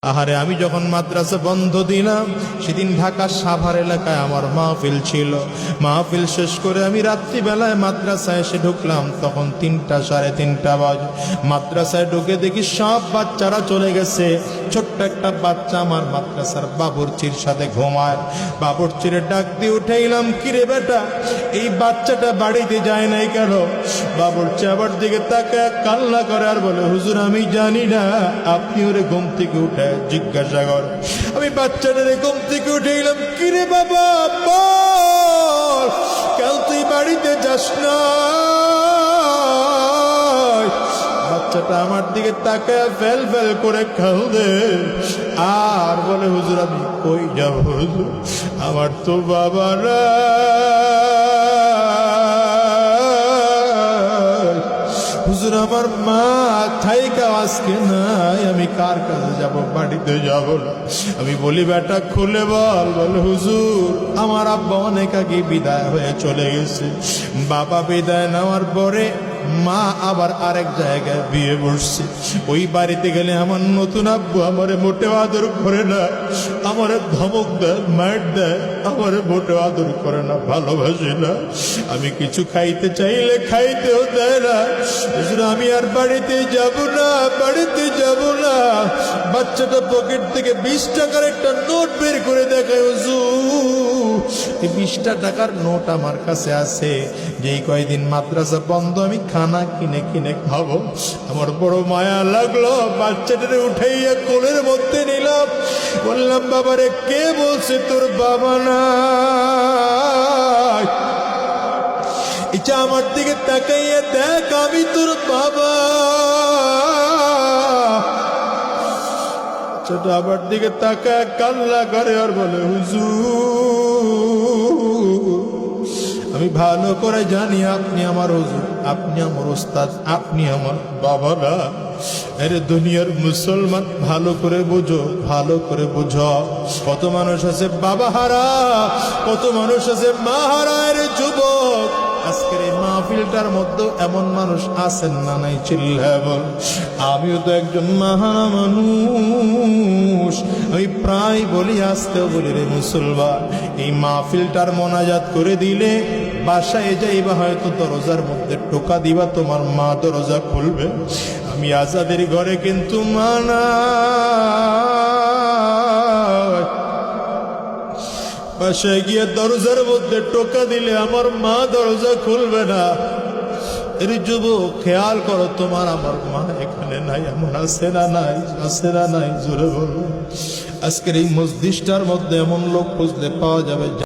আহারে আমি যখন মাদ্রাসা বন্ধ দিলাম সেদিন ঢাকা সাভার এলাকায় আমার মাহফিল ছিল। মাহফিল শেষ করে আমি রাত্রিবেলায় মাদ্রাসায় এসে ঢুকলাম, তখন 3টা সাড়ে 3টা বাজে। মাদ্রাসায় ঢুকে দেখি সব বাচ্চারা চলে গেছে, ছোট্ট একটা বাচ্চা আমার মাদ্রাসার বাবুর্চির সাথে ঘুমায়। বাবুর্চিরে ডাক দিয়ে উঠাইলাম, কিরে বেটা এই বাচ্চাটা বাড়িতে যায় নাই কেন? বাবুর্চি আবার দিকে তাকায় কান্না করে আর বলে, হুজুর আমি জানি না, আপনি ওরে ঘুম থেকে উঠে জিজ্ঞাসা কর। আমি বাচ্চাটারে ঘুম থেকে উঠাইলাম, কিরে বাবা বল, কাল তুই বাড়িতে যাস না? বাচ্চাটা আমার দিকে তাকায় ফেল ফেল করে কাঁদে আর বলে, হুজুর আমি কই যাব হুজুর, আমার তো বাবা না, হুজুর আমার মা থাইকা আজকে নাই, আমি কার কাছে যাব, বাড়িতে যাব না। আমি বলি বেটা খুলে বল। বলে হুজুর আমার আব্বা অনেক আগে বিদায় হয়ে চলে গেছে। বাবা বিদায় নেওয়ার পরে মা আবার আরেক জায়গায় বিয়ে বসছে। ওই বাড়িতে গেলে আমার নতুন আব্বু আমারে মোটেও আদর করে না, আমারে ধমক দেয়, মার দেয়, আমারে মোটেও আদর করে না, ভালোবাসে না। আমি কিছু খাইতে চাইলে খাইতেও দেয় না। আমি আর বাড়িতে যাব না, বাড়িতে যাব না। বাচ্চাটা পকেট থেকে 20 টাকার একটা নোট বের করে দেখায়, হুজুর এই 20টা টাকার নোট আমার কাছে আছে, যেই কয়দিন মাদ্রাসা বন্ধ আমি খানা কিনে কিনে খাবো। আমার বড় মায়া লাগলো, বাচ্চাটারে উঠাইয়া কোলের মধ্যে নিলাম, বললাম বাবারে কে বলছে তোর বাবা নাই? এটা আমার দিকে তাকাইয়া দেখ, আমি তোর বাবা। ছোট আবার দিকে তাকায় কান্না করে আর বলে, হুজুর আমি ভালো করে জানি আপনি আমার হুজুর, আপনি আমার ওস্তাদ, আপনি আমার বাবা না। আরে দুনিয়ার মুসলমান ভালো করে বুঝো, ভালো করে বুঝো। কত মানুষ আছে বাবা হারা, কত মানুষ আছে মা হারা। আরে যুবক আজকের এই মাহফিলটার মধ্যে এমন মানুষ আছেন না নাই? চিল্লায় বল। আমিও তো একজন মাহারা মানুষ। আমি প্রায় বলি, আজকেও বলি রে মুসলমান, এই মাহফিলটার মোনাজাত করে দিলে বাসায় যাইবা, হয়তো দরজার মধ্যে টোকা দিবা, তোমার মা দরজা খুলবে। আমি আজাদের ঘরে কিন্তু মানা বাসায় গিয়ে দরজার মধ্যে টোকা দিলে আমার মা দরজা খুলবে না। এর যুবক খেয়াল করো, তোমার আমার মা এখানে নাই, এমন আছে না নাই? আছে না নাই? জোরে বলো। আজকের এই মসজিদটার মধ্যে এমন লোক খুঁজলে পাওয়া যাবে